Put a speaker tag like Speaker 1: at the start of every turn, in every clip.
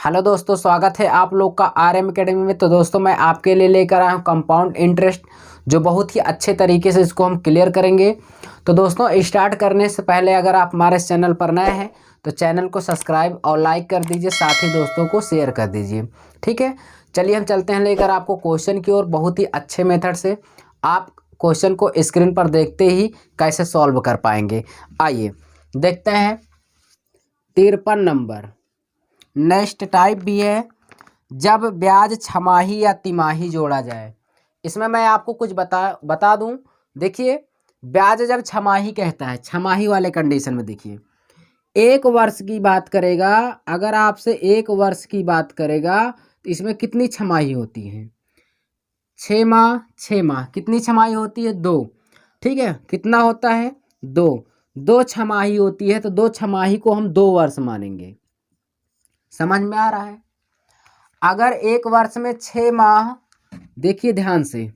Speaker 1: Hello दोस्तों, स्वागत है आप लोग का आरएम एकेडमी में। तो दोस्तों मैं आपके लिए लेकर आया हूँ कंपाउंड इंटरेस्ट, जो बहुत ही अच्छे तरीके से इसको हम क्लियर करेंगे। तो दोस्तों स्टार्ट करने से पहले अगर आप हमारे चैनल पर नए हैं तो चैनल को सब्सक्राइब और लाइक कर दीजिए, साथ ही दोस्तों को शेयर कर दीजिए। ठीक है, चलिए हम चलते हैं लेकर आपको क्वेश्चन की ओर। बहुत ही अच्छे मेथड से आप क्वेश्चन को स्क्रीन पर देखते ही कैसे सॉल्व कर पाएंगे। आइए देखते हैं 53 नंबर। नेक्स्ट टाइप भी है, जब ब्याज छमाही या तिमाही जोड़ा जाए। इसमें मैं आपको कुछ बता दूं। देखिए, ब्याज जब छमाही कहता है, छमाही वाले कंडीशन में देखिए, एक वर्ष की बात करेगा। अगर आपसे एक वर्ष की बात करेगा तो इसमें कितनी छमाही होती है? 6 माह। 6 माह कितनी छमाही होती है? 2। ठीक है, कितना होता है? 2। 2 छमाही होती है, तो 2 छमाही को हम 2 वर्ष मानेंगे। समझ में आ रहा है? अगर एक वर्ष में 6 माह, देखिए ध्यान से,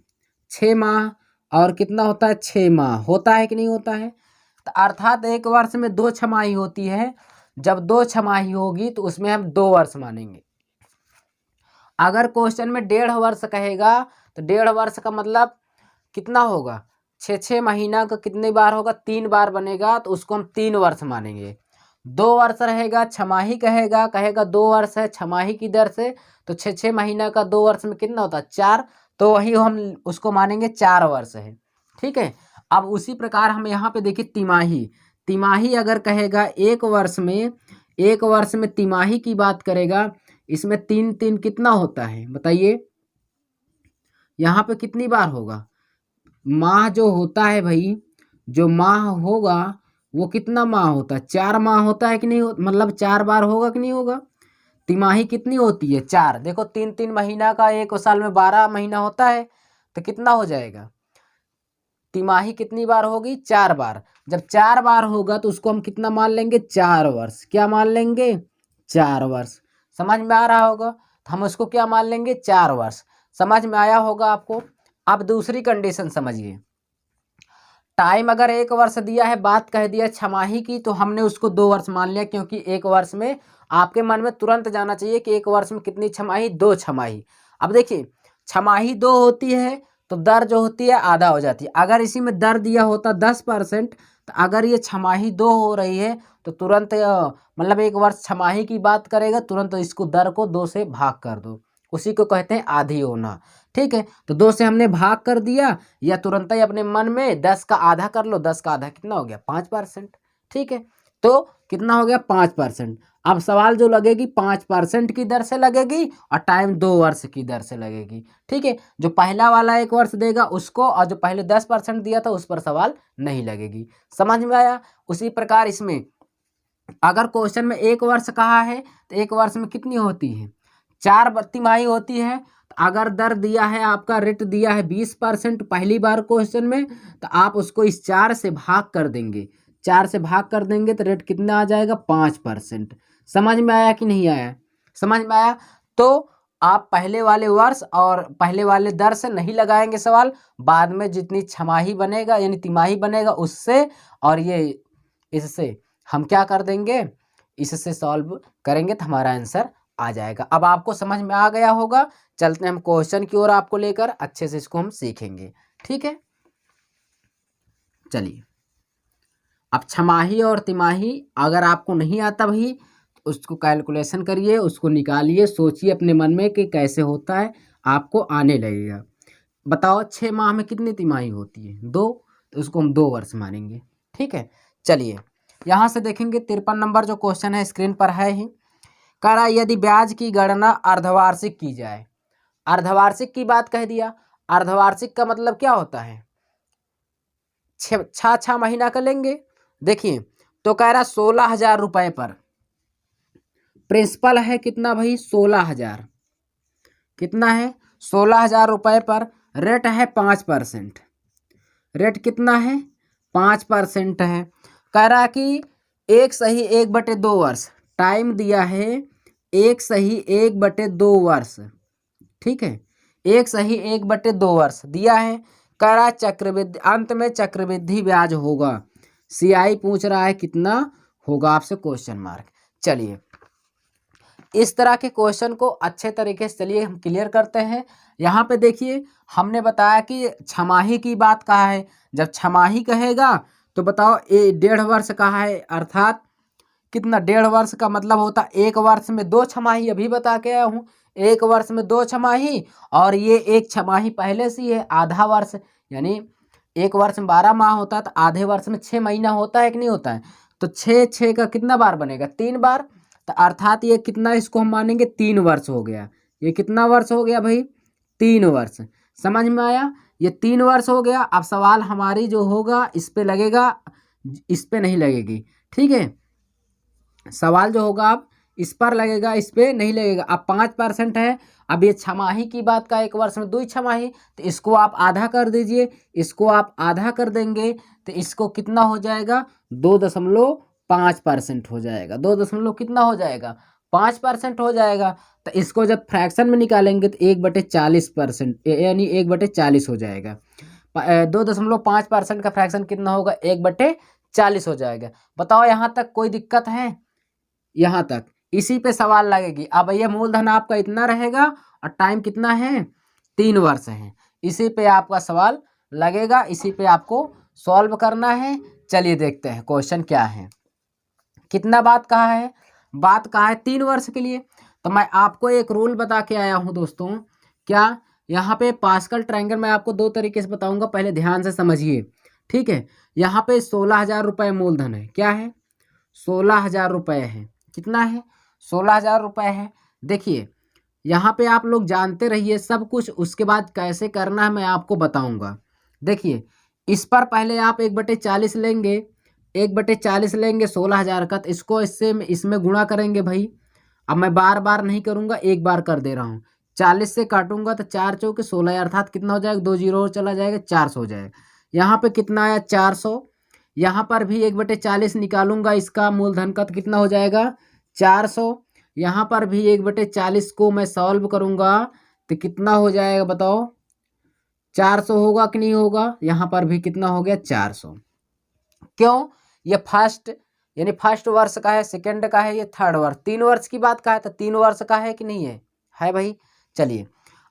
Speaker 1: 6 माह और कितना होता है? 6 माह होता है कि नहीं होता है? तो अर्थात एक वर्ष में 2 छमाही होती है। जब 2 छमाही होगी तो उसमें हम 2 वर्ष मानेंगे। अगर क्वेश्चन में 1.5 वर्ष कहेगा तो 1.5 वर्ष का मतलब कितना होगा? 6 महीना का कितनी बार होगा? 3 बार बनेगा, तो उसको हम 3 वर्ष मानेंगे। 2 वर्ष रहेगा, छमाही कहेगा 2 वर्ष है छमाही की दर से, तो 6 महीना का 2 वर्ष में कितना होता है? 4। तो वही हम उसको मानेंगे 4 वर्ष है। ठीक है, अब उसी प्रकार हम यहाँ पे देखिए तिमाही। तिमाही अगर कहेगा एक वर्ष में तिमाही की बात करेगा, इसमें 3 कितना होता है बताइए? यहाँ पे कितनी बार होगा? माह जो होता है भाई, जो माह होगा वो कितना माह होता है? 4 माह होता है कि नहीं मतलब 4 बार होगा कि नहीं होगा? तिमाही कितनी होती है? 4। देखो 3 महीना का एक साल में 12 महीना होता है, तो कितना हो जाएगा? तिमाही कितनी बार होगी? 4 बार। जब 4 बार होगा तो उसको हम कितना मान लेंगे? 4 वर्ष। क्या मान लेंगे? 4 वर्ष। समझ में आ रहा होगा? तो हम उसको क्या मान लेंगे? 4 वर्ष। समझ में आया होगा आपको? अब दूसरी कंडीशन समझिए। टाइम अगर एक वर्ष दिया है, बात कह दिया छमाही की, तो हमने उसको 2 वर्ष मान लिया, क्योंकि एक वर्ष में आपके मन में तुरंत जाना चाहिए कि एक वर्ष में कितनी छमाही? 2 छमाही। अब देखिए, छमाही 2 होती है तो दर जो होती है आधा हो जाती है। अगर इसी में दर दिया होता 10%, तो अगर ये छमाही 2 हो रही है तो तुरंत मतलब एक वर्ष छमाही की बात करेगा, तुरंत इसको दर को 2 से भाग कर दो। उसी को कहते हैं आधी होना। ठीक है, तो 2 से हमने भाग कर दिया, या तुरंत ही अपने मन में 10 का आधा कर लो। 10 का आधा कितना हो गया? 5%। ठीक है, तो कितना हो गया? 5%। अब सवाल जो लगेगी 5% की दर से लगेगी और टाइम 2 वर्ष की दर से लगेगी। ठीक है, जो पहला वाला 1 वर्ष देगा उसको, और जो पहले 10% दिया था उस पर सवाल नहीं लगेगी। समझ में आया? उसी प्रकार इसमें अगर क्वेश्चन में 1 वर्ष कहा है तो 1 वर्ष में कितनी होती है? 4 तिमाही होती है। तो अगर दर दिया है, आपका रेट दिया है 20% पहली बार क्वेश्चन में, तो आप उसको इस 4 से भाग कर देंगे। 4 से भाग कर देंगे तो रेट कितना आ जाएगा? 5%। समझ में आया कि नहीं आया? समझ में आया? तो आप पहले वाले वर्ष और पहले वाले दर से नहीं लगाएंगे सवाल, बाद में जितनी छमाही बनेगा यानी तिमाही बनेगा उससे, और ये इससे हम क्या कर देंगे? इससे सॉल्व करेंगे तो हमारा आंसर आ जाएगा। अब आपको समझ में आ गया होगा। चलते हैं हम क्वेश्चन की ओर, आपको लेकर अच्छे से इसको हम सीखेंगे। ठीक है, चलिए। अब छमाही और तिमाही अगर आपको नहीं आता भाई, तो उसको कैलकुलेशन करिए, उसको निकालिए, सोचिए अपने मन में कि कैसे होता है, आपको आने लगेगा। बताओ 6 माह में कितनी तिमाही होती है? 2। तो उसको हम 2 वर्ष मानेंगे। ठीक है, चलिए यहाँ से देखेंगे 53 नंबर जो क्वेश्चन है स्क्रीन पर है ही। कह रहा है यदि ब्याज की गणना अर्धवार्षिक की जाए। अर्धवार्षिक की बात कह दिया। अर्धवार्षिक का मतलब क्या होता है? 6 महीना का लेंगे। देखिए, तो कह रहा 16,000 रुपए पर प्रिंसिपल है कितना भाई? 16,000। कितना है? 16,000 रुपए पर। रेट है 5%। रेट कितना है? 5% है। कह रहा कि 1/1/2 वर्ष टाइम दिया है, 1/1/2 वर्ष। ठीक है, 1/1/2 वर्ष दिया है। कह रहा चक्रवृद्धि, अंत में चक्रवृद्धि ब्याज होगा। सीआई पूछ रहा है कितना होगा आपसे? Question mark. चलिए इस तरह के क्वेश्चन को अच्छे तरीके से चलिए हम क्लियर करते हैं। यहाँ पे देखिए हमने बताया कि छमाही की बात कहा है। जब छमाही कहेगा तो बताओ ये 1.5 वर्ष कहा है, अर्थात कितना 1.5 वर्ष का मतलब होता है 1 वर्ष में 2 छमाही, अभी बता के आया हूँ। 1 वर्ष में 2 छमाही, और ये 1 छमाही पहले से ही है आधा वर्ष, यानी 1 वर्ष में 12 माह होता है तो आधे वर्ष में 6 महीना होता है कि नहीं होता है। तो 6 का कितना बार बनेगा, 3 बार, तो अर्थात ये कितना, इसको हम मानेंगे 3 वर्ष हो गया। ये कितना वर्ष हो गया भाई, 3 वर्ष। समझ में आया, ये 3 वर्ष हो गया। अब सवाल हमारी जो होगा इस पे लगेगा, इस पे नहीं लगेगी, ठीक है। सवाल जो होगा अब इस पर लगेगा, इस पे नहीं लगेगा। अब 5% है। अब ये छमाही की बात का 1 वर्ष में 2 छमाही, तो इसको आप आधा कर दीजिए, इसको आप आधा कर देंगे तो इसको कितना हो जाएगा, 2.5% हो जाएगा। 2 कितना हो जाएगा, 5% हो जाएगा। तो इसको जब फ्रैक्शन में निकालेंगे तो 1/40%, यानी 1/40 हो जाएगा। 2.5% का फ्रैक्शन कितना होगा, 1/40 हो जाएगा। बताओ यहाँ तक कोई दिक्कत है, यहाँ तक इसी पे सवाल लगेगी। अब ये मूलधन आपका इतना रहेगा और टाइम कितना है, 3 वर्ष है। इसी पे आपका सवाल लगेगा, इसी पे आपको सॉल्व करना है। चलिए देखते हैं क्वेश्चन क्या है। कितना बात कहा है, बात कहा है 3 वर्ष के लिए। तो मैं आपको एक रूल बता के आया हूँ दोस्तों, क्या, यहाँ पे पास्कल ट्रायंगल मैं आपको 2 तरीके से बताऊंगा, पहले ध्यान से समझिए, ठीक है। यहाँ पे 16,000 रुपये मूलधन है, क्या है, 16,000 रुपये है। कितना है, 16,000 रुपये है। देखिए यहाँ पे आप लोग जानते रहिए सब कुछ, उसके बाद कैसे करना है मैं आपको बताऊंगा। देखिए इस पर पहले आप 1/40 लेंगे, 1/40 लेंगे 16,000 का, तो इसको इससे इसमें गुणा करेंगे भाई। अब मैं बार बार नहीं करूँगा, एक बार कर दे रहा हूँ। 40 से काटूंगा तो 4 चौके 16, अर्थात कितना हो जाएगा, 2 जीरो और चला जाएगा, 400 हो जाएगा। यहाँ पे कितना आया, 400। यहाँ पर भी 1/40 निकालूंगा इसका मूलधन का, तो कितना हो जाएगा, 400। यहाँ पर भी 1/40 को मैं सॉल्व करूंगा तो कितना हो जाएगा बताओ, 400 होगा कि नहीं होगा। यहाँ पर भी कितना हो गया, 400। क्यों, ये फर्स्ट यानी फर्स्ट वर्ष का है, सेकंड का है, ये थर्ड वर्ष, 3 वर्ष की बात का है, तो 3 वर्ष का है कि नहीं है भाई। चलिए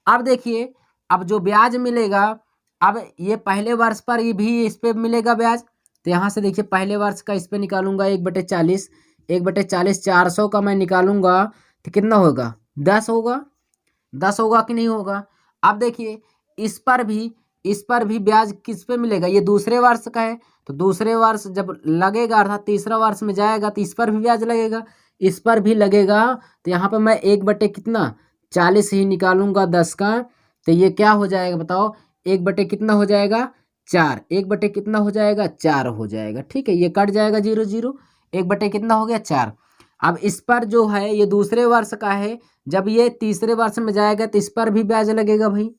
Speaker 1: अब देखिए, अब जो ब्याज मिलेगा, अब ये पहले वर्ष पर ये भी इस पे मिलेगा ब्याज। तो यहाँ से देखिए पहले वर्ष का इस पे निकालूंगा 1/40, 1/40 400 का मैं निकालूंगा तो कितना होगा, 10 होगा, 10 होगा कि नहीं होगा। अब देखिए इस पर भी ब्याज किस पे मिलेगा, ये दूसरे वर्ष का है, तो दूसरे वर्ष जब लगेगा अर्थात तीसरा वर्ष में जाएगा तो इस पर भी ब्याज लगेगा, इस पर भी लगेगा। तो यहाँ पे मैं 1/40 ही निकालूंगा 10 का, तो ये क्या हो जाएगा बताओ, 1/ कितना हो जाएगा, 4, 1/ कितना हो जाएगा, 4 हो जाएगा, ठीक है। ये कट जाएगा 0 0, 1/ कितना हो गया, 4। अब इस पर जो है ये दूसरे वर्ष का है, जब ये तीसरे वर्ष में जाएगा तो इस पर भी ब्याज लगेगा भाई,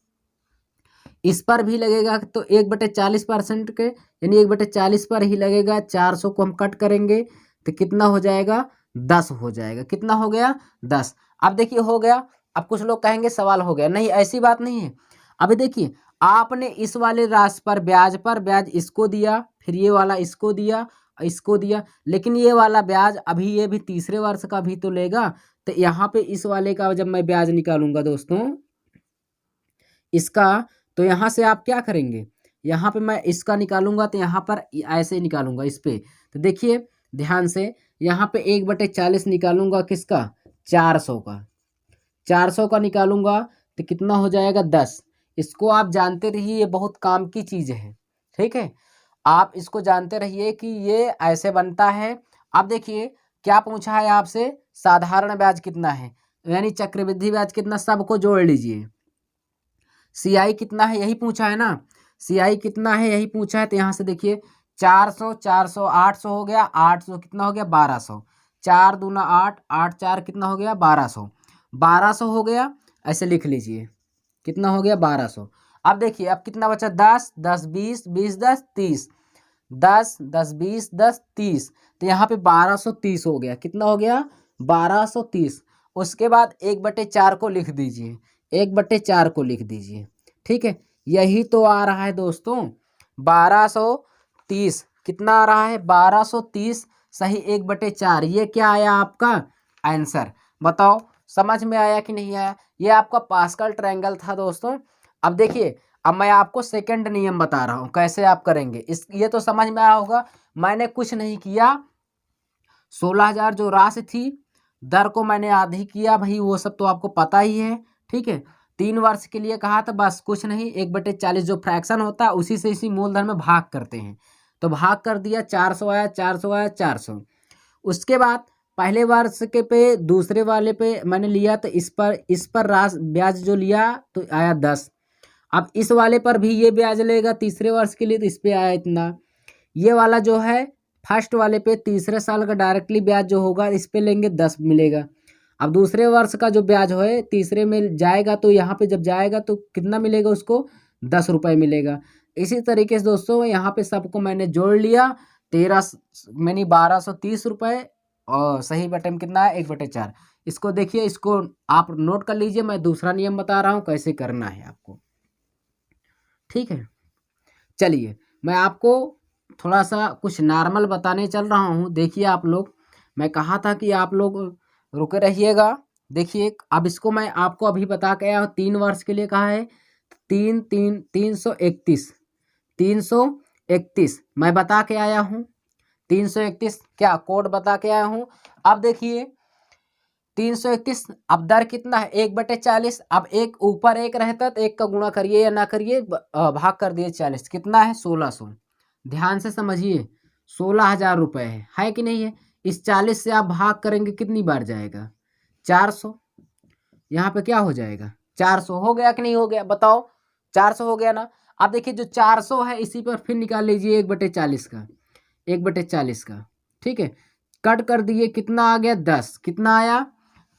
Speaker 1: इस पर भी लगेगा। तो 1/40% के यानी 1/40 पर ही लगेगा। 400 को हम कट करेंगे तो कितना हो जाएगा, 10 हो जाएगा। कितना हो गया, 10। अब देखिए हो गया। अब कुछ लोग कहेंगे सवाल हो गया, नहीं ऐसी बात नहीं है। अभी देखिए आपने इस वाले राशि पर ब्याज इसको दिया, फिर ये वाला इसको दिया, इसको दिया, लेकिन ये वाला ब्याज अभी ये भी तीसरे वर्ष का भी तो लेगा। तो यहाँ पे इस वाले का जब मैं ब्याज निकालूंगा दोस्तों इसका, तो यहाँ से आप क्या करेंगे, यहाँ पे मैं इसका निकालूंगा तो यहाँ पर ऐसे निकालूंगा इस पे। तो देखिए ध्यान से, यहाँ पे 1/40 निकालूंगा किसका, 400 का, 400 का निकालूंगा तो कितना हो जाएगा, 10। इसको आप जानते रहिए, ये बहुत काम की चीज़ है, ठीक है। आप इसको जानते रहिए कि ये ऐसे बनता है। अब देखिए क्या पूछा है आपसे, साधारण ब्याज कितना है, यानी चक्रवृद्धि ब्याज कितना, सबको जोड़ लीजिए। CI कितना है यही पूछा है ना, CI कितना है यही पूछा है। तो यहाँ से देखिए 400 400 800 हो गया, 800 कितना हो गया, 1200, 4 दूना 8, 8 4 कितना हो गया, 1200, 1200 हो गया। ऐसे लिख लीजिए कितना हो गया, 1200। अब देखिए अब कितना बचा, 10 10 20 20 10 30, 10 10 20 10 30। तो यहाँ पे 1230 हो गया, कितना हो गया, 1230। उसके बाद 1/4 को लिख दीजिए, 1/4 को लिख दीजिए, ठीक है। यही तो आ रहा है दोस्तों 1230। कितना आ रहा है, 1230 सही 1/4। ये क्या आया आपका आंसर। बताओ समझ में आया कि नहीं आया। ये आपका पास्कल ट्रायंगल था दोस्तों। अब देखिए, अब मैं आपको सेकंड नियम बता रहा हूँ कैसे आप करेंगे। इस ये तो समझ में आया होगा। मैंने कुछ नहीं किया, 16,000 जो राशि थी, दर को मैंने आधी किया भाई, वो सब तो आपको पता ही है। ठीक है, 3 वर्ष के लिए कहा था, बस कुछ नहीं, 1/40 जो फ्रैक्शन होता है उसी से इसी मूलधन में भाग करते हैं। तो भाग कर दिया, 400 आया, 400 आया, 400। उसके बाद पहले वर्ष के पे दूसरे वाले पे मैंने लिया, तो इस पर राशि ब्याज जो लिया तो आया 10। अब इस वाले पर भी ये ब्याज लेगा तीसरे वर्ष के लिए, तो इस पे आया इतना। ये वाला जो है फर्स्ट वाले पे तीसरे साल का डायरेक्टली ब्याज जो होगा इस पे लेंगे 10 मिलेगा। अब दूसरे वर्ष का जो ब्याज है तीसरे में जाएगा, तो यहाँ पे जब जाएगा तो कितना मिलेगा उसको, 10 रुपये मिलेगा। इसी तरीके से दोस्तों यहाँ पे सबको मैंने जोड़ लिया, 1230 रुपये। और सही बटन कितना है, 1/4। इसको देखिए, इसको आप नोट कर लीजिए, मैं दूसरा नियम बता रहा हूँ कैसे करना है आपको। ठीक है, चलिए मैं आपको थोड़ा सा कुछ नॉर्मल बताने चल रहा हूँ। देखिए आप लोग, मैं कहा था कि आप लोग रुके रहिएगा। देखिए अब इसको मैं आपको अभी बता के आया हूँ, 3 वर्ष के लिए कहा है, 331 मैं बता के आया हूँ। 331 क्या कोड बता के आया हूँ। अब देखिए 331, अब दर कितना है, 1/40। अब एक ऊपर एक रहता तो एक का गुणा करिए या ना करिए, भाग कर दिए 40, कितना है, 1600। ध्यान से समझिए, 16,000 रुपये है कि नहीं है। इस 40 से आप भाग करेंगे कितनी बार जाएगा, 400। यहाँ पे क्या हो जाएगा, 400 हो गया कि नहीं हो गया, बताओ 400 हो गया ना। अब देखिए जो 400 है इसी पर फिर निकाल लीजिए 1/40 का, 1/40 का। ठीक है, कट कर दिए, कितना आ गया, 10। कितना आया,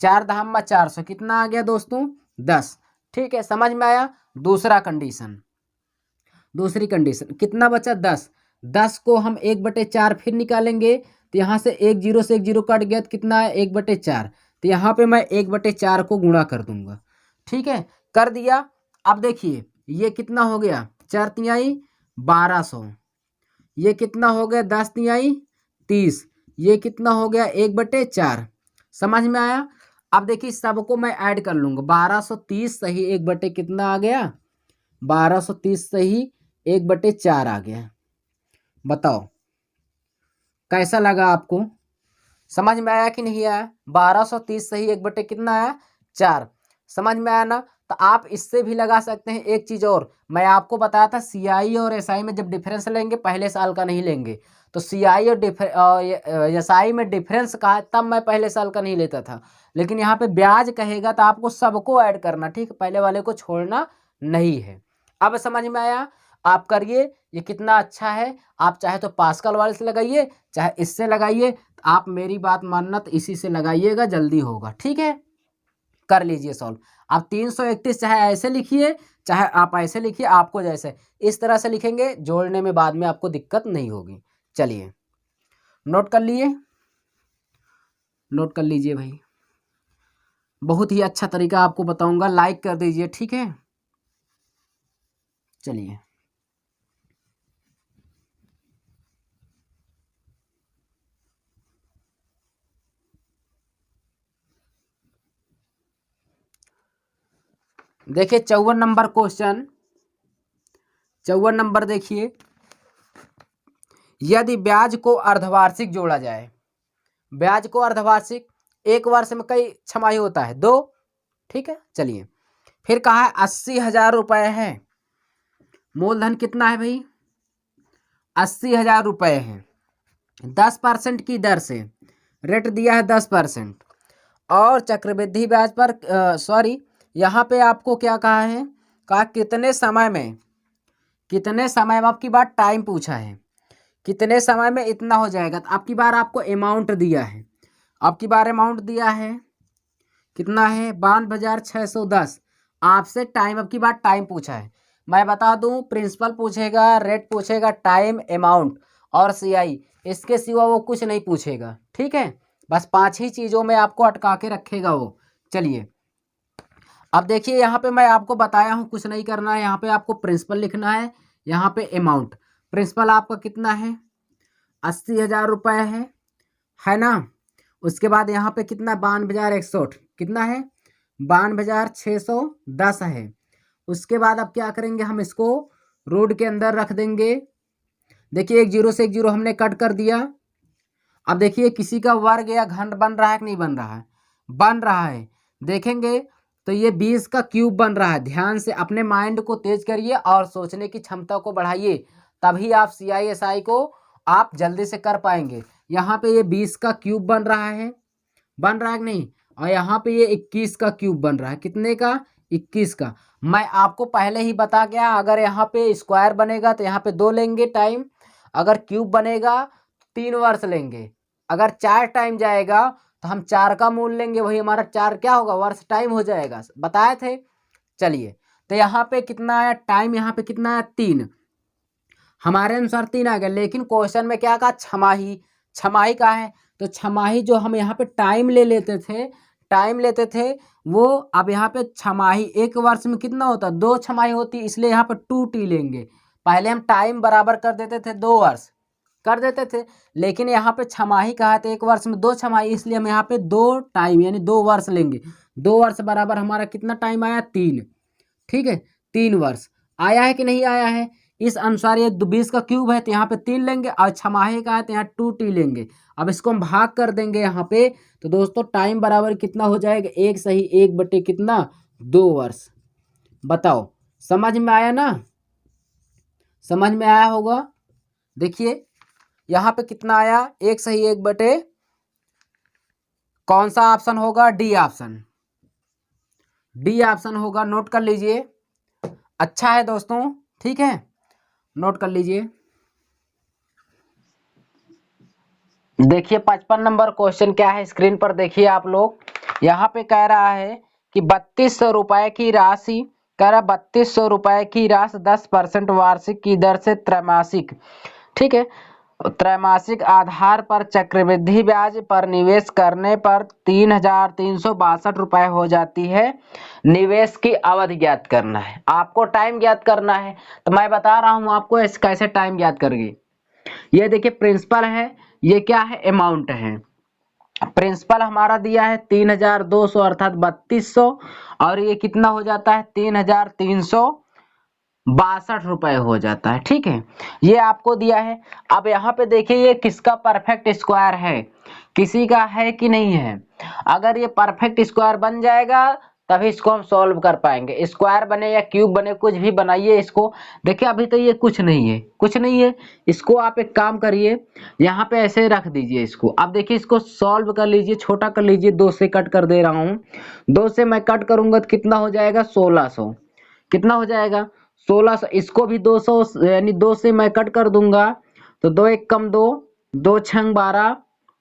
Speaker 1: 4×400, कितना आ गया दोस्तों, 10। ठीक है, समझ में आया। दूसरी कंडीशन कितना बचा, 10। 10 को हम 1/4 फिर निकालेंगे, तो यहाँ से एक जीरो कट गया, तो कितना है, 1/4। तो यहाँ पे मैं 1/4 को गुणा कर दूंगा। ठीक है, कर दिया। अब देखिए ये कितना हो गया, 4×3 1200। ये कितना हो गया, 10×3 30। ये कितना हो गया, 1/4। समझ में आया। अब देखिए सबको मैं ऐड कर लूंगा, 1230 सही 1 कितना आ गया, 1230 सही 1/4 आ गया। बताओ कैसा लगा आपको, समझ में आया कि नहीं आया। 1230 सही 1 कितना आया, 4। समझ में आया ना। तो आप इससे भी लगा सकते हैं। एक चीज़ और मैं आपको बताया था, सीआई और एसआई में जब डिफरेंस लेंगे पहले साल का नहीं लेंगे। तो सीआई और एसआई में डिफरेंस कहा तब मैं पहले साल का नहीं लेता था, लेकिन यहाँ पे ब्याज कहेगा तो आपको सबको ऐड करना, ठीक, पहले वाले को छोड़ना नहीं है। अब समझ में आया, आप करिए। ये कितना अच्छा है। आप चाहे तो पास्कल वाले से लगाइए, चाहे इससे लगाइए। आप मेरी बात मानना, तो इसी से लगाइएगा, जल्दी होगा। ठीक है, कर लीजिए सॉल्व। आप 331 चाहे ऐसे लिखिए, चाहे आप ऐसे लिखिए, आपको जैसे इस तरह से लिखेंगे, जोड़ने में बाद में आपको दिक्कत नहीं होगी। चलिए नोट कर लिए, नोट कर लीजिए भाई। बहुत ही अच्छा तरीका आपको बताऊंगा, लाइक कर दीजिए। ठीक है, चलिए देखिए 54 नंबर क्वेश्चन, 54 नंबर देखिए। यदि ब्याज को अर्धवार्षिक जोड़ा जाए, ब्याज को अर्धवार्षिक, एक वर्ष में कई छमाही होता है, 2। ठीक है, चलिए फिर कहा है 80,000 रुपये है। मूलधन कितना है भाई, 80,000 रुपये है। 10% की दर से रेट दिया है 10%। और चक्रवृद्धि ब्याज पर सॉरी, यहाँ पे आपको क्या कहा है, कहा कितने समय में, कितने समय में, आपकी बात टाइम पूछा है, कितने समय में इतना हो जाएगा। तो आपकी बार आपको अमाउंट दिया है, आपकी बार अमाउंट दिया है कितना है, 52,610। आपसे टाइम, आपकी बात टाइम पूछा है। मैं बता दूं, प्रिंसिपल पूछेगा, रेट पूछेगा, टाइम, अमाउंट और सीआई, इसके सिवा वो कुछ नहीं पूछेगा। ठीक है, बस 5 ही चीज़ों में आपको अटका के रखेगा वो। चलिए अब देखिए, यहाँ पे मैं आपको बताया हूँ, कुछ नहीं करना है। यहाँ पे आपको प्रिंसिपल लिखना है, यहाँ पे अमाउंट। प्रिंसिपल आपका कितना है, 80,000 रुपये है ना। उसके बाद यहाँ पे कितना 92,160 कितना है 92,610 है। उसके बाद अब क्या करेंगे हम इसको रोड के अंदर रख देंगे। देखिए एक जीरो से एक जीरो हमने कट कर दिया। अब देखिए किसी का वर्ग या घन बन रहा है कि नहीं बन रहा है, बन रहा है। देखेंगे तो ये 20 का क्यूब बन रहा है। ध्यान से अपने माइंड को तेज करिए और सोचने की क्षमता को बढ़ाइए, तभी आप CISI को आप जल्दी से कर पाएंगे। यहाँ पे ये 20 का क्यूब बन रहा है, बन रहा है कि नहीं, और यहाँ पे ये 21 का क्यूब बन रहा है। कितने का 21 का। मैं आपको पहले ही बता गया, अगर यहाँ पे स्क्वायर बनेगा तो यहाँ पे 2 लेंगे टाइम, अगर क्यूब बनेगा 3 वर्ष लेंगे, अगर 4 टाइम जाएगा तो हम 4 का मूल लेंगे, वही हमारा 4 क्या होगा वर्ष टाइम हो जाएगा, बताए थे। चलिए तो यहाँ पे कितना आया टाइम, यहाँ पे कितना आया 3, हमारे अनुसार 3 आ गया। लेकिन क्वेश्चन में क्या कहा छमाही, छमाही का है तो छमाही जो हम यहाँ पे टाइम ले लेते थे, टाइम लेते थे वो अब यहाँ पे छमाही एक वर्ष में कितना होता 2 छमाही होती, इसलिए यहाँ पे 2T लेंगे। पहले हम टाइम बराबर कर देते थे 2 वर्ष कर देते थे, लेकिन यहाँ पे छमाही कहा है तो एक वर्ष में 2 छमाही, इसलिए हम यहाँ पे 2 टाइम यानी 2 वर्ष लेंगे। 2 वर्ष बराबर हमारा कितना टाइम आया 3, ठीक है 3 वर्ष आया है कि नहीं आया है। इस अनुसार ये 20 का क्यूब है तो यहाँ पे 3 लेंगे, और छमाही का है तो यहाँ 2T लेंगे। अब इसको हम भाग कर देंगे यहाँ पे, तो दोस्तों टाइम बराबर कितना हो जाएगा 1 सही 1 बटे कितना 2 वर्ष। बताओ समझ में आया ना, समझ में आया होगा। देखिए यहाँ पे कितना आया 1 सही 1 बटे, कौन सा ऑप्शन होगा डी ऑप्शन, डी ऑप्शन होगा, नोट कर लीजिए। अच्छा है दोस्तों, ठीक है नोट कर लीजिए। देखिए 55 नंबर क्वेश्चन क्या है स्क्रीन पर देखिए आप लोग। यहाँ पे कह रहा है कि 3200 रुपए की राशि, कह रहा 3200 रुपए की राशि 10% वार्षिक की दर से त्रैमासिक, ठीक है त्रैमासिक आधार पर चक्रवृद्धि ब्याज पर निवेश करने पर 3,362 रुपए हो जाती है। निवेश की अवधि ज्ञात करना है, आपको टाइम ज्ञात करना है। तो मैं बता रहा हूं आपको कैसे टाइम ज्ञात करेंगे। ये देखिए प्रिंसिपल है, ये क्या है अमाउंट है। प्रिंसिपल हमारा दिया है 3,200 अर्थात 3200, और ये कितना हो जाता है 3,362 रुपए हो जाता है, ठीक है ये आपको दिया है। अब यहाँ पे देखिए ये किसका परफेक्ट स्क्वायर है, किसी का है कि नहीं है। अगर ये परफेक्ट स्क्वायर बन जाएगा तभी इसको हम सॉल्व कर पाएंगे। स्क्वायर बने या क्यूब बने कुछ भी बनाइए इसको। देखिए अभी तो ये कुछ नहीं है, कुछ नहीं है। इसको आप एक काम करिए, यहाँ पे ऐसे रख दीजिए इसको। अब देखिए इसको सॉल्व कर लीजिए, छोटा कर लीजिए, 2 से कट कर दे रहा हूँ। 2 से मैं कट करूंगा तो कितना हो जाएगा 1600, कितना हो जाएगा 1600। इसको भी 200 यानी 2 से मैं कट कर दूंगा तो 2 एक कम 2, 2 छंग 12,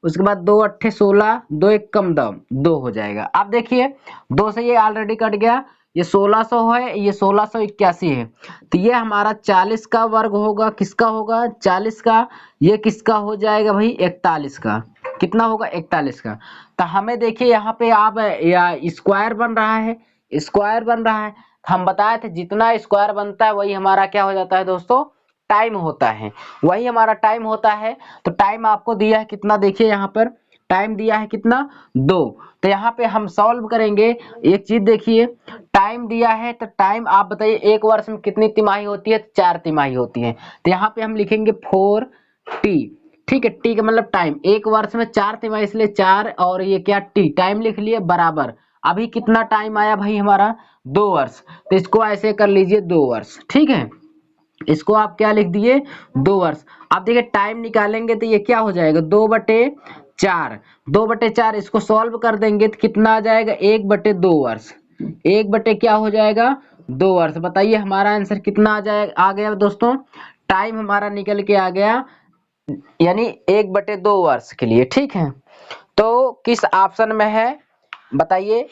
Speaker 1: उसके बाद 2 अट्ठे 16, 2 एक कम 2 हो जाएगा। अब देखिए 2 से ये ऑलरेडी कट गया, ये 1600 है, ये 1681 है, तो ये हमारा 40 का वर्ग होगा, किसका होगा 40 का। ये किसका हो जाएगा भाई 41 का, कितना होगा 41 का। तो हमें देखिए यहाँ पे आप या स्क्वायर बन रहा है, स्क्वायर बन रहा है, हम बताए थे जितना स्क्वायर बनता है वही हमारा क्या हो जाता है दोस्तों टाइम होता है, वही हमारा टाइम होता है। तो टाइम आपको दिया है कितना, देखिए यहाँ पर टाइम दिया है कितना 2। तो यहाँ पे हम सॉल्व करेंगे। एक चीज देखिए टाइम दिया है तो टाइम आप बताइए एक वर्ष में कितनी तिमाही होती है, 4 तिमाही होती है। तो यहाँ पे हम लिखेंगे 4T, ठीक है टी का मतलब टाइम, एक वर्ष में 4 तिमाही इसलिए 4, और ये क्या टी टाइम लिख लिए बराबर। अभी कितना टाइम आया भाई हमारा 2 वर्ष, तो इसको ऐसे कर लीजिए 2 वर्ष, ठीक है इसको आप क्या लिख दिए 2 वर्ष। अब देखिए टाइम निकालेंगे तो ये क्या हो जाएगा 2/4, 2/4 इसको सॉल्व कर देंगे तो कितना आ जाएगा 1/2 वर्ष, 1 क्या हो जाएगा 2 वर्ष। बताइए हमारा आंसर कितना आ जाएगा, आ गया दोस्तों टाइम हमारा निकल के आ गया, यानी 1/2 वर्ष के लिए, ठीक है। तो किस ऑप्शन में है बताइए,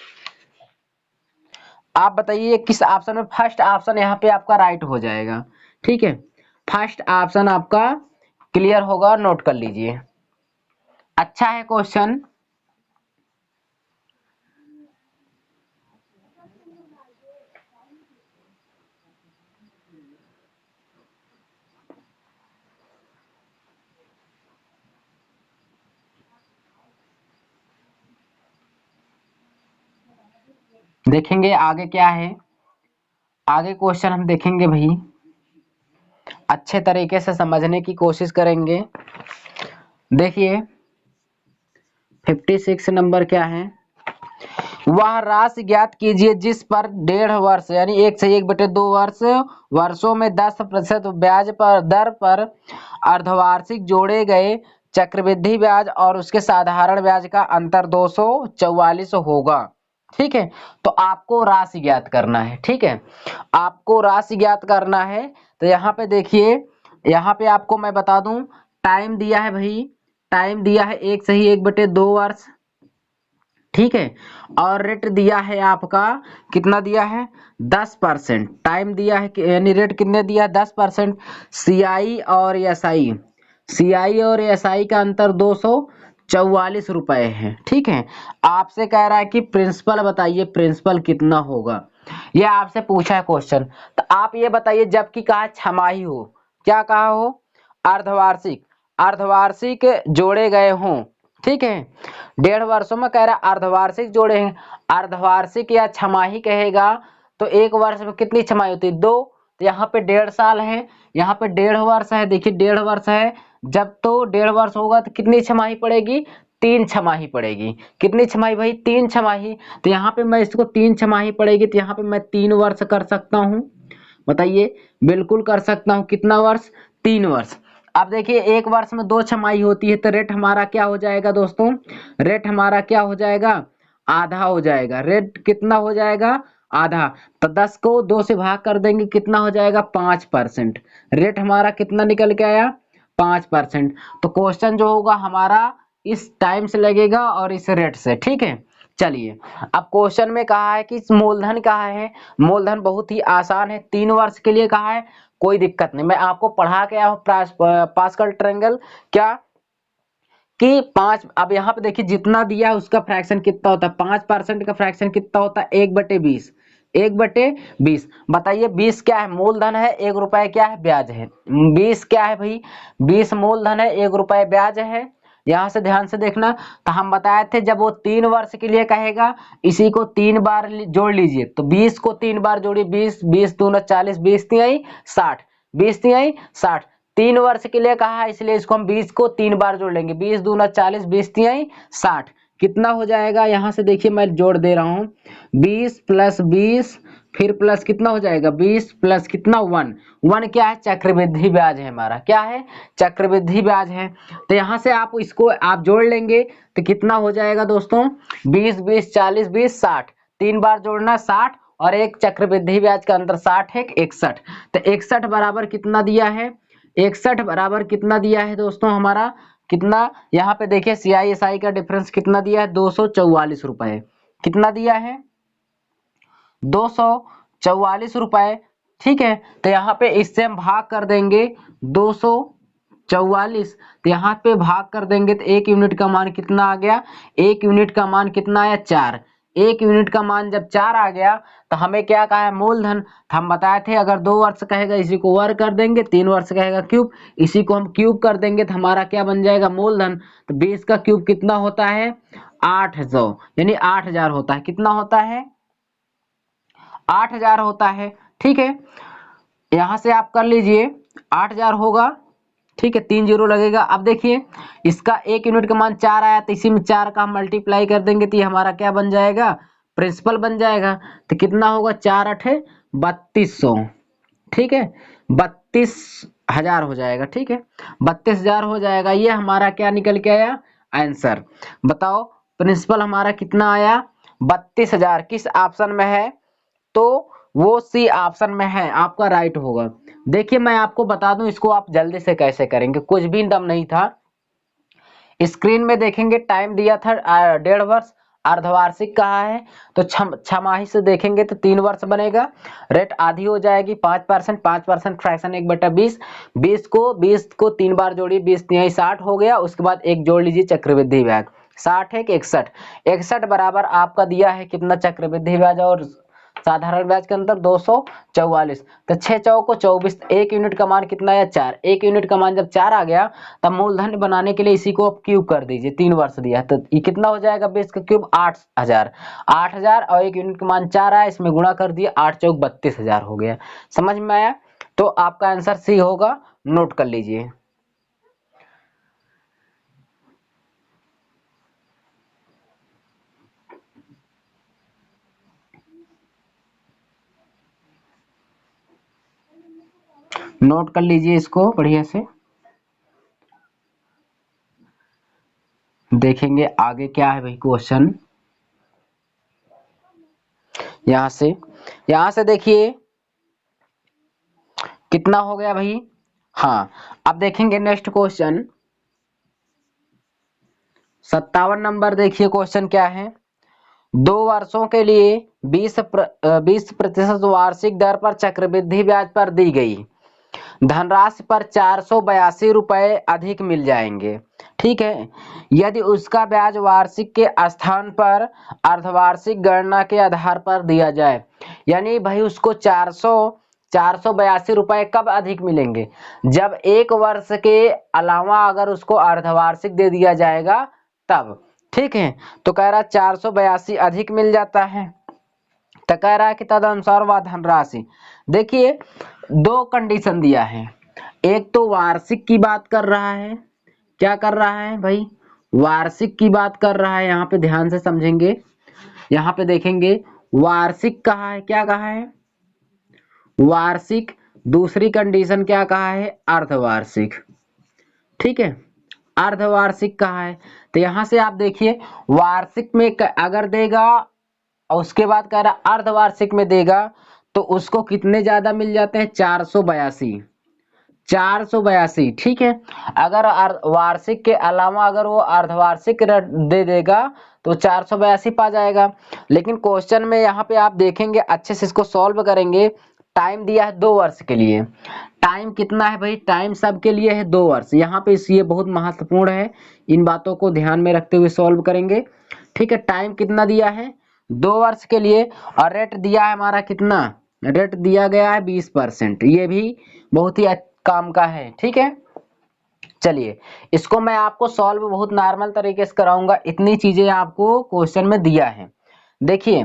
Speaker 1: आप बताइए किस ऑप्शन में, फर्स्ट ऑप्शन यहाँ पे आपका राइट हो जाएगा, ठीक है फर्स्ट ऑप्शन आपका क्लियर होगा, नोट कर लीजिए। अच्छा है क्वेश्चन। देखेंगे आगे क्या है। आगे क्वेश्चन हम देखेंगे भाई, अच्छे तरीके से समझने की कोशिश करेंगे। देखिए 56 नंबर क्या है, वह राशि ज्ञात कीजिए जिस पर 1.5 वर्ष यानी 1 से 1/2 वर्ष वर्षों में 10% ब्याज पर दर पर अर्धवार्षिक जोड़े गए चक्रवृद्धि ब्याज और उसके साधारण ब्याज का अंतर 244 होगा। ठीक है, तो आपको राशि ज्ञात करना है। ठीक है, आपको राशि ज्ञात करना है। तो यहाँ पे देखिए, यहाँ पे आपको मैं बता दूं, टाइम दिया है भाई, टाइम दिया है 1 से 1/2 वर्ष। ठीक है, और रेट दिया है आपका, कितना दिया है 10%। टाइम दिया है यानी रेट कितने दिया 10%। सीआई और एसआई, सीआई और एसआई का अंतर 244 रुपए है। ठीक है, आपसे कह रहा है कि प्रिंसिपल बताइए, प्रिंसिपल कितना होगा, ये आपसे पूछा है क्वेश्चन। तो आप ये बताइए, जबकि कहा छमाही हो, क्या कहा हो, अर्धवार्षिक, अर्धवार्षिक जोड़े गए हों। ठीक है, 1.5 वर्षों में कह रहा है अर्धवार्षिक जोड़े हैं। अर्धवार्षिक या छमाही कहेगा तो एक वर्ष में कितनी छमाही होती है 2, तो यहाँ पे 1.5 साल है, यहाँ पे 1.5 वर्ष है। देखिए 1.5 वर्ष है, जब तो 1.5 वर्ष होगा तो कितनी छमाही पड़ेगी, 3 छमाही पड़ेगी। कितनी छमाही भाई, 3 छमाही। तो यहाँ पे मैं इसको 3 छमाही पड़ेगी, तो यहाँ पे मैं 3 वर्ष कर सकता हूँ। बताइए, बिल्कुल कर सकता हूँ। कितना वर्ष, 3 वर्ष। अब देखिए 1 वर्ष में 2 छमाही होती है, तो रेट हमारा क्या हो जाएगा दोस्तों, रेट हमारा क्या हो जाएगा, आधा हो जाएगा। रेट कितना हो जाएगा, आधा। तो 10 को 2 से भाग कर देंगे, कितना हो जाएगा 5%। रेट हमारा कितना निकल के आया, 5%। तो क्वेश्चन जो होगा हमारा इस टाइम से लगेगा और इस रेट से। ठीक है, चलिए अब क्वेश्चन में कहा है कि मूलधन कहा है। मूलधन बहुत ही आसान है, 3 वर्ष के लिए कहा है, कोई दिक्कत नहीं। मैं आपको पढ़ा के आया हूँ पास्कल ट्रायंगल, क्या कि 5। अब यहाँ पे देखिए जितना दिया है उसका फ्रैक्शन कितना होता है, 5% का फ्रैक्शन कितना होता है, 1/20। 1/20 बताइए, 20 क्या है, मूलधन है, 1 रुपए क्या है, ब्याज है। 20 क्या है भाई, 20 मूलधन है, 1 रुपए ब्याज है। यहाँ से ध्यान से देखना, तो हम बताए थे जब वो 3 वर्ष के लिए कहेगा, इसी को 3 बार जोड़ लीजिए। तो 20 को 3 बार जोड़िए, 20 20 दूना 40, 20 तिहाई 60, 20 तिहाई 60। 3 वर्ष के लिए कहा है, इसलिए इसको हम 20 को 3 बार जोड़ लेंगे, 20 दूना 40, 20 तिहाई 60। कितना हो जाएगा, यहाँ से देखिए मैं जोड़ दे रहा हूँ, 20 + 20 फिर प्लस कितना हो जाएगा, 20 प्लस कितना 1। 1 क्या है, चक्रवृद्धि ब्याज है हमारा, क्या है, चक्रवृद्धि ब्याज है। तो यहाँ से आप इसको आप जोड़ लेंगे तो कितना हो जाएगा दोस्तों, 20 20 40 20 60, 3 बार जोड़ना 60, और एक चक्रवृद्धि ब्याज का अंतर 60 है 61। तो 61 बराबर कितना दिया है, 61 बराबर कितना दिया है दोस्तों हमारा, कितना, यहाँ पे देखिए CISI का डिफरेंस कितना दिया है, 244 रुपए। कितना दिया है, 244 रुपए। ठीक है, तो यहाँ पे इससे हम भाग कर देंगे 244, तो यहाँ पे भाग कर देंगे तो 1 यूनिट का मान कितना आ गया, 1 यूनिट का मान कितना आया, 4। 1 यूनिट का मान जब 4 आ गया तो हमें क्या कहा है, मूलधन। हम बताए थे अगर 2 वर्ष कहेगा इसी को वर्ग कर देंगे, 3 वर्ष कहेगा क्यूब, इसी को हम क्यूब कर देंगे तो हमारा क्या बन जाएगा, मूलधन। तो 20 का क्यूब कितना होता है, 800, यानी 8000 होता है। कितना होता है, 8000 होता है। ठीक है, यहां से आप कर लीजिए, 8000 होगा। ठीक है, 3 जीरो लगेगा। अब देखिए इसका 1 यूनिट का मान 4 आया, तो इसी में 4 का हम मल्टीप्लाई कर देंगे तो ये हमारा क्या बन जाएगा, प्रिंसिपल बन जाएगा। तो कितना होगा, 4 8 3200। ठीक है, 32,000 हो जाएगा। ठीक है, 32,000 हो जाएगा। ये हमारा क्या निकल के आया, आंसर। बताओ प्रिंसिपल हमारा कितना आया, 32,000। किस ऑप्शन में है, तो वो सी ऑप्शन में है, आपका राइट होगा। देखिए मैं आपको बता दूं इसको आप जल्दी से कैसे करेंगे, कुछ भी दम नहीं था। स्क्रीन में देखेंगे टाइम दिया था 1.5 वर्ष, अर्धवार्षिक कहा है, तो छमाही से देखेंगे तो 3 वर्ष बनेगा। रेट आधी हो जाएगी 5%, 5% फ्रैक्शन 1/20। 20 को 3 बार जोड़िए, 20 तिहाई 60 हो गया। उसके बाद एक जोड़ लीजिए चक्रवृद्धि ब्याज, 60 है कि 61। 61 बराबर आपका दिया है कितना, चक्रवृद्धि ब्याज और साधारण ब्याज के अंतर 244। तो 6 चौको 24, 1 यूनिट का मान कितना है 4। 1 यूनिट का मान जब 4 आ गया तब मूलधन बनाने के लिए इसी को आप क्यूब कर दीजिए, 3 वर्ष दिया है तो ये कितना हो जाएगा 20 का क्यूब 8000। 8000 और 1 यूनिट का मान 4 आया, इसमें गुणा कर दिया, 8 चौक 32,000 हो गया। समझ में आया? तो आपका आंसर सी होगा, नोट कर लीजिए। नोट कर लीजिए इसको बढ़िया से। देखेंगे आगे क्या है भाई क्वेश्चन। यहां से देखिए कितना हो गया भाई। हाँ, अब देखेंगे नेक्स्ट क्वेश्चन 57 नंबर। देखिए क्वेश्चन क्या है। 2 वर्षों के लिए 20% वार्षिक दर पर चक्रवृद्धि ब्याज पर दी गई धनराशि पर 482 रुपए अधिक मिल जाएंगे। ठीक है, यदि उसका ब्याज वार्षिक के स्थान पर अर्धवार्षिक गणना के आधार पर दिया जाए। यानी भाई उसको 482 रुपए कब अधिक मिलेंगे, जब 1 वर्ष के अलावा अगर उसको अर्धवार्षिक दे दिया जाएगा तब। ठीक है, तो कह रहा 482 अधिक मिल जाता है। तो कह रहा है कि तदनुसार वह धनराशि, देखिए 2 कंडीशन दिया है। एक तो वार्षिक की बात कर रहा है, क्या कर रहा है भाई, वार्षिक की बात कर रहा है। यहाँ पे ध्यान से समझेंगे, यहाँ पे देखेंगे वार्षिक कहा है, क्या कहा है वार्षिक। दूसरी कंडीशन क्या कहा है, अर्धवार्षिक। ठीक है, अर्धवार्षिक कहा है। तो यहाँ से आप देखिए वार्षिक में अगर देगा और उसके बाद कह रहा अर्धवार्षिक में देगा तो उसको कितने ज्यादा मिल जाते हैं 482। ठीक है, अगर वार्षिक के अलावा अगर वो अर्धवार्षिक दे देगा तो 482 पा जाएगा। लेकिन क्वेश्चन में यहाँ पे आप देखेंगे अच्छे से इसको सॉल्व करेंगे। टाइम दिया है 2 वर्ष के लिए। टाइम कितना है भाई, टाइम सबके लिए है 2 वर्ष। यहाँ पे ये बहुत महत्वपूर्ण है, इन बातों को ध्यान में रखते हुए सॉल्व करेंगे। ठीक है, टाइम कितना दिया है 2 वर्ष के लिए, और रेट दिया है हमारा कितना, रेट दिया गया है 20%। ये भी बहुत ही काम का है। ठीक है, चलिए इसको मैं आपको सॉल्व बहुत नॉर्मल तरीके से कराऊंगा, इतनी चीजें आपको क्वेश्चन में दिया है। देखिए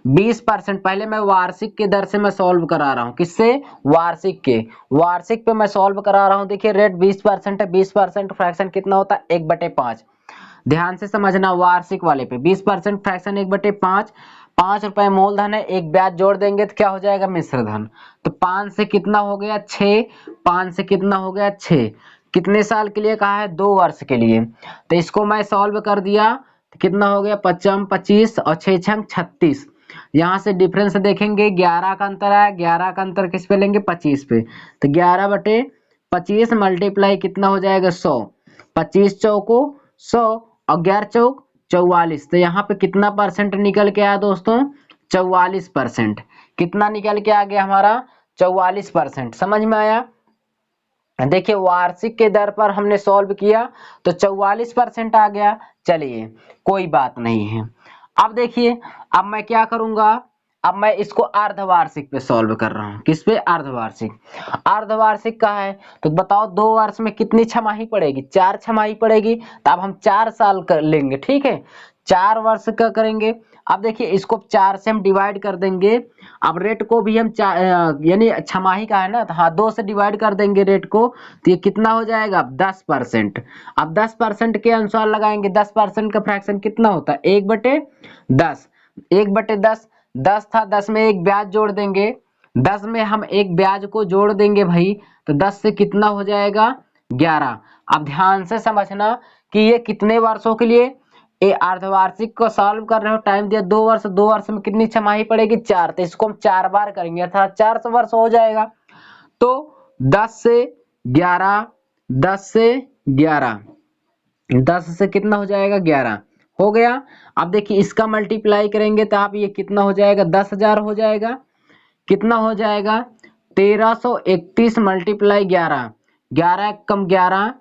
Speaker 1: 20%, पहले मैं वार्षिक के दर से मैं सॉल्व करा रहा हूँ, किससे, वार्षिक के, वार्षिक पे मैं सॉल्व करा रहा हूँ। देखिए रेट 20% है, 20% फ्रैक्शन कितना होता है 1/5। ध्यान से समझना, वार्षिक वाले पे 20% फ्रैक्शन 1/5, 5 रुपए मूलधन है, एक ब्याज जोड़ देंगे तो क्या हो जाएगा मिश्र धन। तो 5 से कितना हो गया 6, 5 से कितना हो गया 6। कितने साल के लिए कहा है 2 वर्ष के लिए। तो इसको मैं सॉल्व कर दिया तो कितना हो गया 5 25 और 6 6 36। यहाँ से डिफरेंस देखेंगे 11 का अंतर आया, 11 का अंतर किस पे लेंगे 25 पे। तो 11/25 मल्टीप्लाई कितना हो जाएगा 100। 25 चौको 100 और 11 चौक 44। तो यहाँ पे कितना परसेंट निकल के आया दोस्तों 44%। कितना निकल के आ गया हमारा 44%। समझ में आया। देखिए वार्षिक के दर पर हमने सॉल्व किया तो 44% आ गया। चलिए कोई बात नहीं है। अब देखिए अब मैं क्या करूंगा, अब मैं इसको अर्धवार्षिक पे सॉल्व कर रहा हूँ। किस पे, अर्धवार्षिक। अर्धवार्षिक का है तो बताओ 2 वर्ष में कितनी छमाही पड़ेगी, 4 छमाही पड़ेगी। तो अब हम 4 साल कर लेंगे। ठीक है, 4 वर्ष का करेंगे। अब देखिए इसको 4 से हम डिवाइड कर देंगे। अब रेट को भी हम यानी छमाही का है ना, तो हाँ 2 से डिवाइड कर देंगे रेट को। तो ये कितना हो जाएगा 10%। अब 10% के अनुसार लगाएंगे। 10% का फ्रैक्शन कितना होता है 1/10। 1/10, 10 था, 10 में एक ब्याज जोड़ देंगे। 10 में हम एक ब्याज को जोड़ देंगे भाई, तो 10 से कितना हो जाएगा 11। अब ध्यान से समझना कि ये कितने वर्षों के लिए, ये अर्धवार्षिक को सॉल्व कर रहे हो, टाइम दिया 2 वर्ष। 2 वर्ष में कितनी छमाही पड़ेगी 4। तो इसको हम 4 बार करेंगे अर्थात 400 वर्ष हो जाएगा। तो 10 से 11, 10 से 11, 10 से कितना हो जाएगा 11 हो गया। अब देखिए इसका मल्टीप्लाई करेंगे तो आप ये कितना हो जाएगा 10,000 हो जाएगा। कितना हो जाएगा 1331 मल्टीप्लाई 11, 11 कम 11,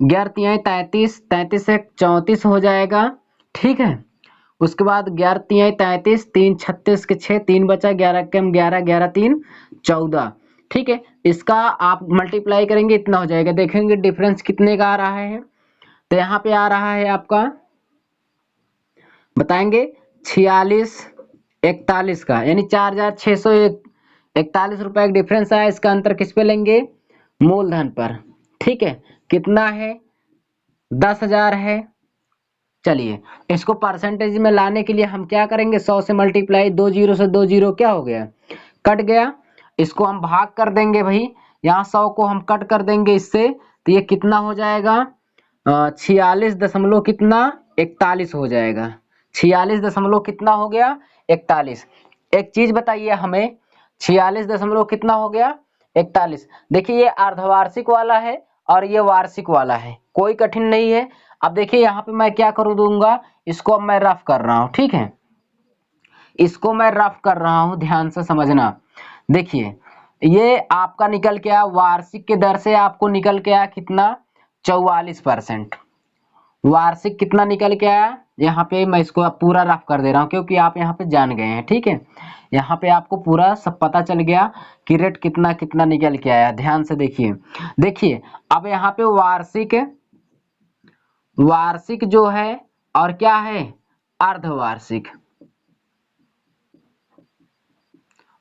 Speaker 1: 11 33, 33 से 34 हो जाएगा। ठीक है, उसके बाद 11 तियाई 33, 3 36 के 6, 3 बचा, 11 कम 11, 11 3 14। ठीक है, इसका आप मल्टीप्लाई करेंगे इतना हो जाएगा। देखेंगे डिफरेंस कितने का आ रहा है। तो यहाँ पे आ रहा है आपका, बताएंगे 46 41 का, यानी 4641 रुपए का डिफरेंस आया। इसका अंतर किस पे लेंगे, मूलधन पर। ठीक है, कितना है, 10,000 है। चलिए, इसको परसेंटेज में लाने के लिए हम क्या करेंगे, 100 से मल्टीप्लाई, 2 जीरो से 2 जीरो क्या हो गया, कट गया। इसको हम भाग कर देंगे भाई, यहाँ 100 को हम कट कर देंगे इससे, तो ये कितना हो जाएगा, 46 दशमलव कितना 41 हो जाएगा। 46 दशमलव कितना हो गया, 41। एक चीज बताइए हमें, 46 दशमलव कितना हो गया, 41। देखिए ये अर्धवार्षिक वाला है और ये वार्षिक वाला है, कोई कठिन नहीं है। अब देखिए यहाँ पे मैं क्या करूँ दूंगा, इसको अब मैं रफ कर रहा हूँ। ठीक है, इसको मैं रफ कर रहा हूँ, ध्यान से समझना। देखिए ये आपका निकल के आया, वार्षिक के दर से आपको निकल के आया कितना, 44%। वार्षिक कितना निकल के आया, यहाँ पे मैं इसको पूरा रफ कर दे रहा हूँ क्योंकि आप यहाँ पे जान गए हैं। ठीक है, यहाँ पे आपको पूरा सब पता चल गया कि रेट कितना कितना निकल के आया। ध्यान से देखिए, देखिए अब यहाँ पे वार्षिक, वार्षिक जो है और क्या है, अर्धवार्षिक।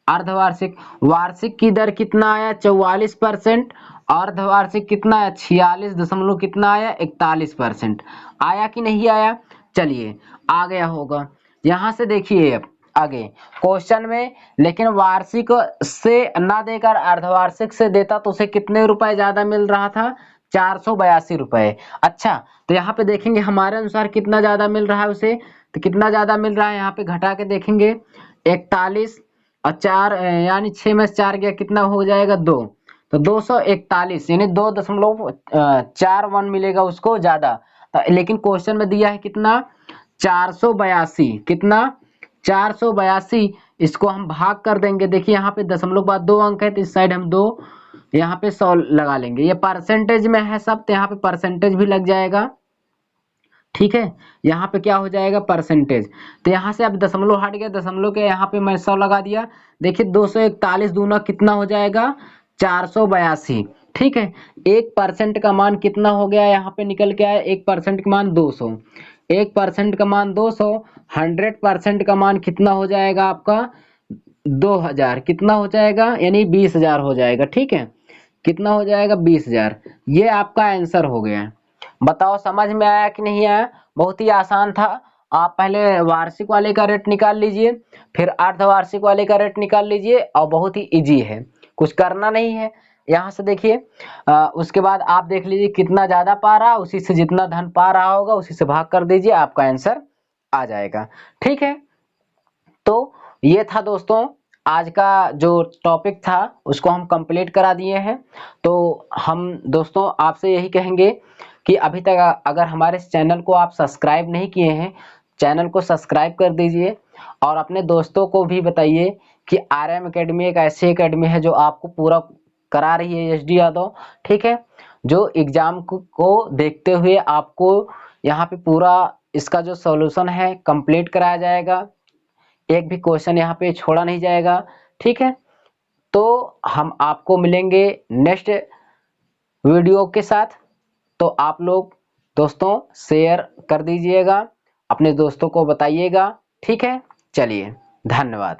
Speaker 1: अर्धवार्षिक, वार्षिक की दर कितना आया, 44%। अर्धवार्षिक कितना है, 46 दशमलव कितना आया, 41%। आया कि नहीं आया, चलिए आ गया होगा। यहां से देखिए अब आगे क्वेश्चन में, लेकिन वार्षिक से ना देकर अर्धवार्षिक से देता तो उसे कितने रुपए ज्यादा मिल रहा था, 482 रुपए। अच्छा, तो यहाँ पे देखेंगे हमारे अनुसार कितना ज्यादा मिल रहा है उसे, तो कितना ज्यादा मिल रहा है, यहाँ पे घटा के देखेंगे, 41 और 4 यानी 6 में से 4 गया, कितना हो जाएगा, 2। तो 241 यानी 2.41 मिलेगा उसको ज्यादा। तो लेकिन क्वेश्चन में दिया है कितना, 482, कितना 482। इसको हम भाग कर देंगे। देखिए यहाँ पे दशमलव के बाद 2 अंक है, तो इस साइड हम 2 यहाँ पे 100 लगा लेंगे। ये परसेंटेज में है सब, तो यहाँ पे परसेंटेज भी लग जाएगा। ठीक है, यहाँ पे क्या हो जाएगा, परसेंटेज। तो यहाँ से अब दशमलव हट गया, दशमलव के यहाँ पे मैं 100 लगा दिया। देखिए 241 दूना कितना हो जाएगा, 482। ठीक है, 1% का मान कितना हो गया, यहाँ पे निकल के आया 1% का मान 200। 1% का मान 200, 100% का मान कितना हो जाएगा आपका, 2000। कितना हो जाएगा, यानी 20,000 हो जाएगा। ठीक है, कितना हो जाएगा, 20,000। ये आपका आंसर हो गया। बताओ समझ में आया कि नहीं आया, बहुत ही आसान था। आप पहले वार्षिक वाले का रेट निकाल लीजिए, फिर अर्धवार्षिक वाले का रेट निकाल लीजिए, और बहुत ही इजी है, कुछ करना नहीं है। यहाँ से देखिए उसके बाद आप देख लीजिए कितना ज्यादा पा रहा, उसी से जितना धन पा रहा होगा उसी से भाग कर दीजिए, आपका आंसर आ जाएगा। ठीक है, तो ये था दोस्तों आज का जो टॉपिक था, उसको हम कंप्लीट करा दिए हैं। तो हम दोस्तों आपसे यही कहेंगे कि अभी तक अगर हमारे इस चैनल को आप सब्सक्राइब नहीं किए हैं, चैनल को सब्सक्राइब कर दीजिए, और अपने दोस्तों को भी बताइए कि RM एकेडमी एक ऐसी एकेडमी है जो आपको पूरा करा रही है SD यादव। ठीक है, जो एग्जाम को देखते हुए आपको यहाँ पे पूरा इसका जो सॉल्यूशन है कंप्लीट कराया जाएगा, एक भी क्वेश्चन यहाँ पे छोड़ा नहीं जाएगा। ठीक है, तो हम आपको मिलेंगे नेक्स्ट वीडियो के साथ। तो आप लोग दोस्तों शेयर कर दीजिएगा, अपने दोस्तों को बताइएगा। ठीक है, चलिए धन्यवाद।